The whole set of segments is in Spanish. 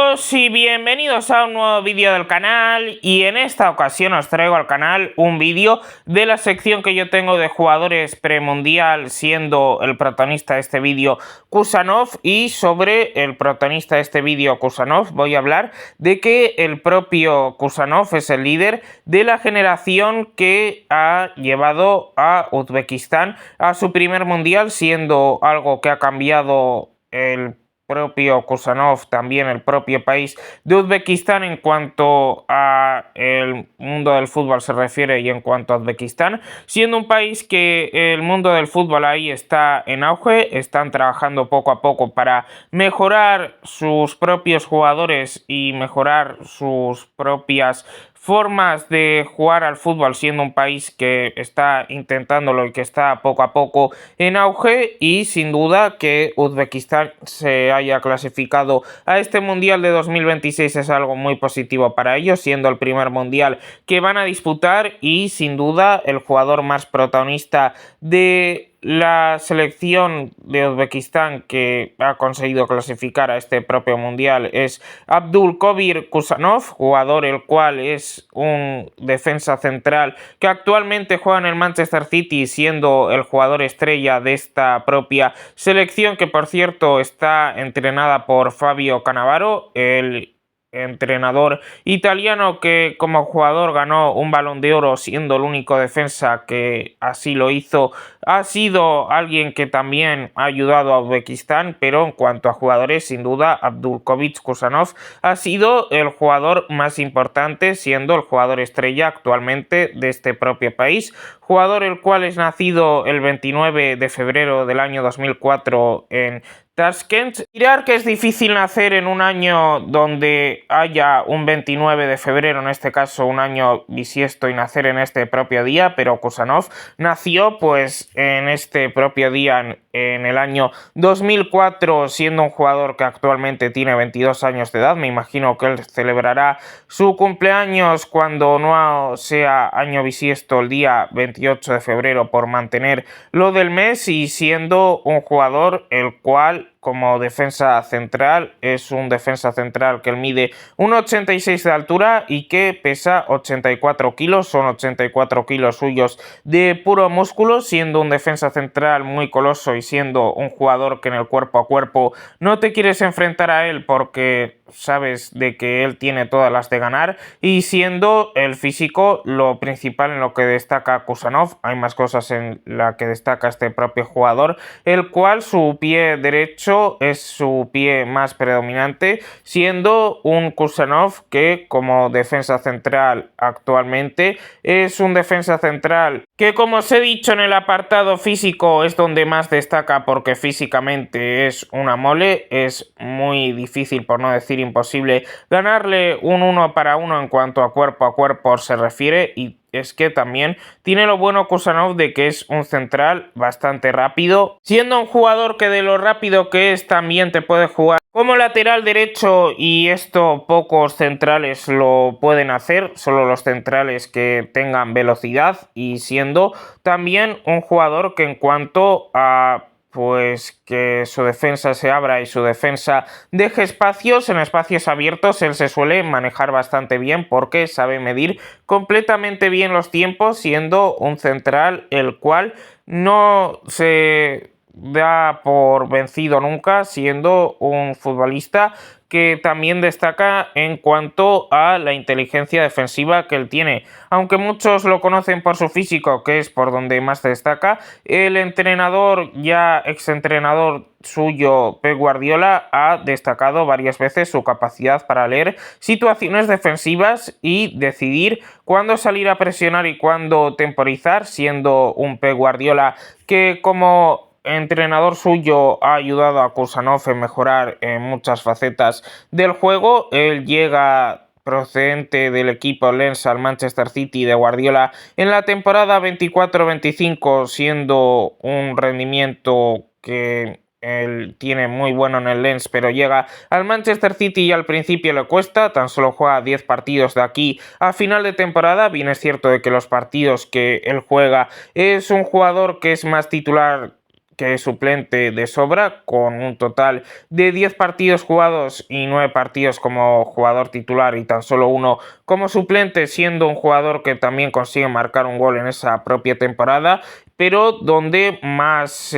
Chicos y bienvenidos a un nuevo vídeo del canal, y en esta ocasión os traigo al canal un vídeo de la sección que yo tengo de jugadores premundial, siendo el protagonista de este vídeo Kusanov. Y sobre el protagonista de este vídeo, Kusanov, voy a hablar de que el propio Kusanov es el líder de la generación que ha llevado a Uzbekistán a su primer mundial, siendo algo que ha cambiado el propio Kusanov, también el propio país de Uzbekistán en cuanto a el mundo del fútbol se refiere, y en cuanto a Uzbekistán, siendo un país que el mundo del fútbol ahí está en auge. Están trabajando poco a poco para mejorar sus propios jugadores y mejorar sus propias formas de jugar al fútbol, siendo un país que está intentándolo y que está poco a poco en auge. Y sin duda que Uzbekistán se haya clasificado a este mundial de 2026 es algo muy positivo para ellos, siendo el primer mundial que van a disputar, y sin duda el jugador más protagonista de la selección de Uzbekistán que ha conseguido clasificar a este propio mundial es Abdulkabir Kusanov, jugador el cual es un defensa central que actualmente juega en el Manchester City, siendo el jugador estrella de esta propia selección, que por cierto está entrenada por Fabio Cannavaro, el entrenador italiano que como jugador ganó un Balón de Oro, siendo el único defensa que así lo hizo. Ha sido alguien que también ha ayudado a Uzbekistán, pero en cuanto a jugadores, sin duda Abdulkabir Kusanov ha sido el jugador más importante, siendo el jugador estrella actualmente de este propio país, jugador el cual es nacido el 29 de febrero del año 2004 en Tashkent. Mirar que es difícil nacer en un año donde haya un 29 de febrero, en este caso un año bisiesto, y nacer en este propio día, pero Kusanov nació pues en este propio día en el año 2004, siendo un jugador que actualmente tiene 22 años de edad. Me imagino que él celebrará su cumpleaños cuando no sea año bisiesto el día 28 de febrero, por mantener lo del mes, y siendo un jugador el cual como defensa central es un defensa central que él mide 1,86 de altura y que pesa 84 kilos, son 84 kilos suyos de puro músculo, siendo un defensa central muy coloso y siendo un jugador que en el cuerpo a cuerpo no te quieres enfrentar a él porque sabes de que él tiene todas las de ganar, y siendo el físico lo principal en lo que destaca Kusanov. Hay más cosas en la que destaca este propio jugador, el cual su pie derecho es su pie más predominante, siendo un Kusanov que como defensa central actualmente es un defensa central que, como os he dicho, en el apartado físico es donde más destaca, porque físicamente es una mole. Es muy difícil, por no decir imposible, ganarle un 1 para 1 en cuanto a cuerpo se refiere, y es que también tiene lo bueno Kusanov de que es un central bastante rápido, siendo un jugador que de lo rápido que es también te puede jugar como lateral derecho, y esto pocos centrales lo pueden hacer, solo los centrales que tengan velocidad, y siendo también un jugador que en cuanto a pues que su defensa se abra y su defensa deje espacios, en espacios abiertos él se suele manejar bastante bien porque sabe medir completamente bien los tiempos, siendo un central el cual no se da por vencido nunca, siendo un futbolista que también destaca en cuanto a la inteligencia defensiva que él tiene. Aunque muchos lo conocen por su físico, que es por donde más destaca, el entrenador, ya exentrenador suyo, Pep Guardiola, ha destacado varias veces su capacidad para leer situaciones defensivas y decidir cuándo salir a presionar y cuándo temporizar, siendo un Pep Guardiola que como entrenador suyo ha ayudado a Kusanov a mejorar en muchas facetas del juego. Él llega procedente del equipo Lens al Manchester City de Guardiola en la temporada 24-25, siendo un rendimiento que él tiene muy bueno en el Lens, pero llega al Manchester City y al principio le cuesta, tan solo juega 10 partidos de aquí a final de temporada. Bien es cierto de que los partidos que él juega es un jugador que es más titular que es suplente de sobra, con un total de 10 partidos jugados y 9 partidos como jugador titular y tan solo uno como suplente, siendo un jugador que también consigue marcar un gol en esa propia temporada, pero donde más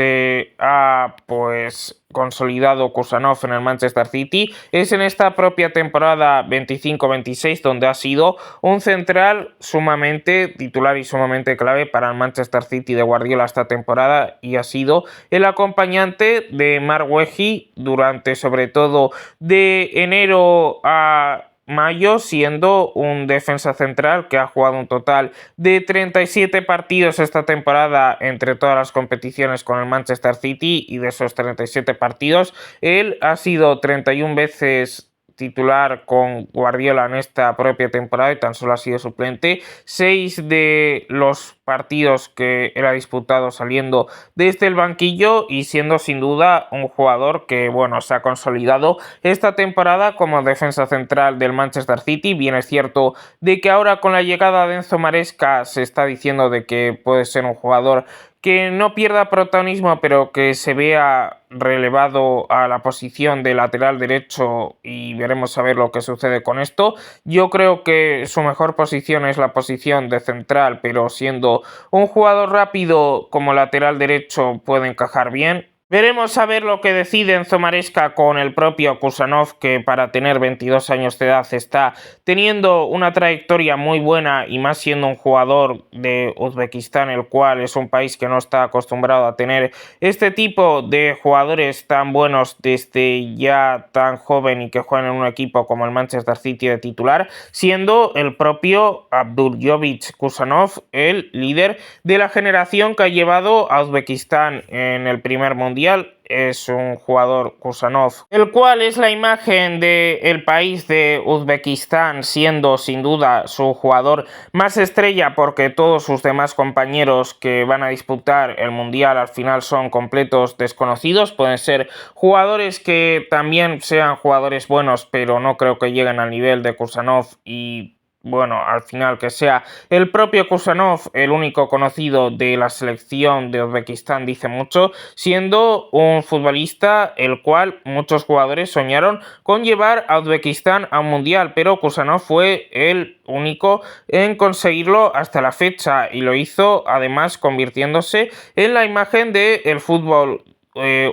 ha pues consolidado Kusanov en el Manchester City es en esta propia temporada 25-26, donde ha sido un central sumamente titular y sumamente clave para el Manchester City de Guardiola esta temporada, y ha sido el acompañante de Marc Guehi durante sobre todo de enero a mayo, siendo un defensa central que ha jugado un total de 37 partidos esta temporada entre todas las competiciones con el Manchester City, y de esos 37 partidos él ha sido 31 veces titular con Guardiola en esta propia temporada y tan solo ha sido suplente 6 de los partidos que él ha disputado saliendo desde el banquillo, y siendo sin duda un jugador que bueno, se ha consolidado esta temporada como defensa central del Manchester City. Bien es cierto de que ahora con la llegada de Enzo Maresca se está diciendo de que puede ser un jugador que no pierda protagonismo, pero que se vea relevado a la posición de lateral derecho, y veremos a ver lo que sucede con esto. Yo creo que su mejor posición es la posición de central, pero siendo un jugador rápido como lateral derecho puede encajar bien. Veremos a ver lo que decide Enzo Maresca con el propio Kusanov, que para tener 22 años de edad está teniendo una trayectoria muy buena, y más siendo un jugador de Uzbekistán, el cual es un país que no está acostumbrado a tener este tipo de jugadores tan buenos desde ya tan joven y que juegan en un equipo como el Manchester City de titular, siendo el propio Abduljovic Kusanov el líder de la generación que ha llevado a Uzbekistán en el primer mundial. Es un jugador Kusanov, el cual es la imagen del país de Uzbekistán, siendo sin duda su jugador más estrella, porque todos sus demás compañeros que van a disputar el mundial al final son completos desconocidos. Pueden ser jugadores que también sean jugadores buenos, pero no creo que lleguen al nivel de Kusanov, y bueno, al final que sea el propio Kusanov el único conocido de la selección de Uzbekistán dice mucho, siendo un futbolista el cual muchos jugadores soñaron con llevar a Uzbekistán a un mundial, pero Kusanov fue el único en conseguirlo hasta la fecha, y lo hizo además convirtiéndose en la imagen del fútbol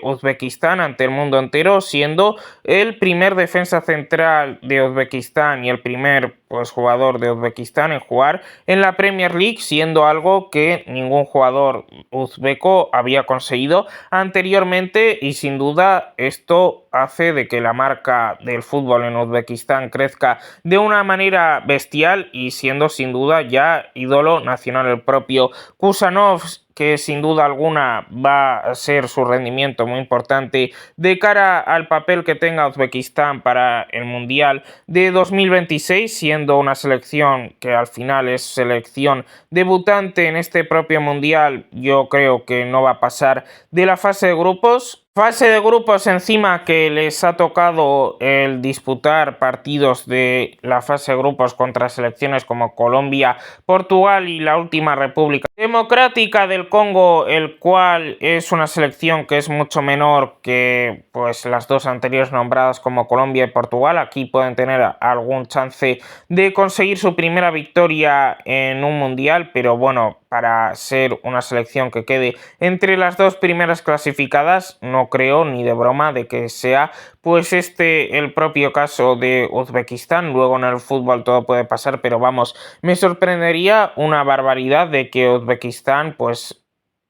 Uzbekistán ante el mundo entero, siendo el primer defensa central de Uzbekistán y el primer pues jugador de Uzbekistán en jugar en la Premier League, siendo algo que ningún jugador uzbeco había conseguido anteriormente, y sin duda esto hace de que la marca del fútbol en Uzbekistán crezca de una manera bestial, y siendo sin duda ya ídolo nacional el propio Kusanov, que sin duda alguna va a ser su rendimiento muy importante de cara al papel que tenga Uzbekistán para el Mundial de 2026, siendo una selección que al final es selección debutante en este propio Mundial. Yo creo que no va a pasar de la fase de grupos. Fase de grupos encima que les ha tocado el disputar partidos de la fase de grupos contra selecciones como Colombia, Portugal y la última República Democrática del Congo, el cual es una selección que es mucho menor que pues las dos anteriores nombradas como Colombia y Portugal. Aquí pueden tener algún chance de conseguir su primera victoria en un mundial, pero bueno, para ser una selección que quede entre las dos primeras clasificadas, no creo ni de broma de que sea pues el propio caso de Uzbekistán. Luego en el fútbol todo puede pasar, pero vamos, me sorprendería una barbaridad de que Uzbekistán pues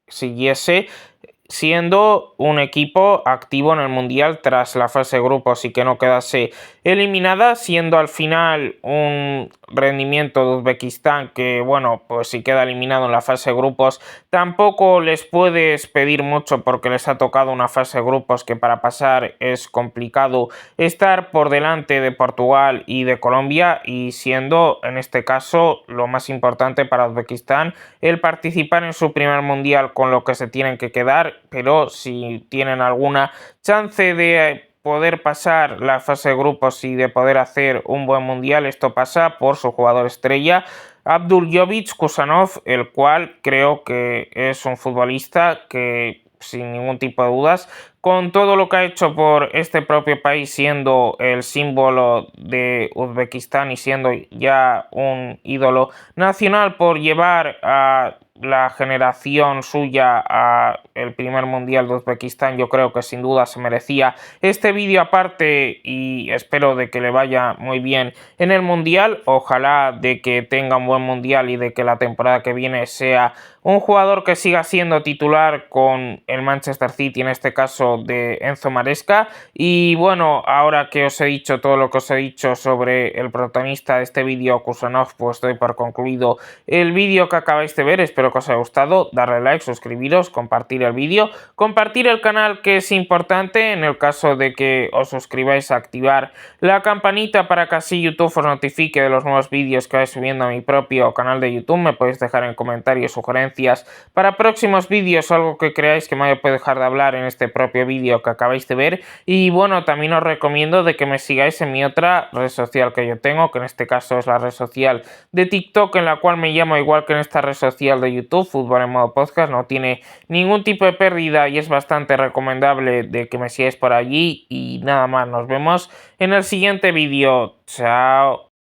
siguiese siendo un equipo activo en el Mundial tras la fase de grupos y que no quedase eliminada, siendo al final un rendimiento de Uzbekistán que, bueno, pues si queda eliminado en la fase de grupos tampoco les puedes pedir mucho, porque les ha tocado una fase de grupos que para pasar es complicado estar por delante de Portugal y de Colombia, y siendo en este caso lo más importante para Uzbekistán el participar en su primer Mundial, con lo que se tienen que quedar. Pero si tienen alguna chance de poder pasar la fase de grupos y de poder hacer un buen mundial, esto pasa por su jugador estrella, Abduljovic Kusanov, el cual creo que es un futbolista que sin ningún tipo de dudas, con todo lo que ha hecho por este propio país, siendo el símbolo de Uzbekistán y siendo ya un ídolo nacional por llevar a la generación suya a el primer mundial de Uzbekistán. Yo creo que sin duda se merecía este vídeo aparte y espero de que le vaya muy bien en el mundial. Ojalá de que tenga un buen mundial y de que la temporada que viene sea un jugador que siga siendo titular con el Manchester City, en este caso de Enzo Maresca. Y bueno, ahora que os he dicho todo lo que os he dicho sobre el protagonista de este vídeo, Kusanov, pues doy por concluido el vídeo que acabáis de ver. Espero que os haya gustado, darle like, suscribiros, compartir el vídeo, compartir el canal, que es importante en el caso de que os suscribáis, a activar la campanita para que así YouTube os notifique de los nuevos vídeos que vais subiendo a mi propio canal de YouTube. Me podéis dejar en comentarios sugerencias para próximos vídeos o algo que creáis que me puede dejar de hablar en este propio vídeo que acabáis de ver. Y bueno, también os recomiendo de que me sigáis en mi otra red social que yo tengo, que en este caso es la red social de TikTok, en la cual me llamo igual que en esta red social de YouTube, Fútbol en Modo Podcast. No tiene ningún tipo de pérdida y es bastante recomendable de que me sigáis por allí. Y nada más, nos vemos en el siguiente vídeo. Chao.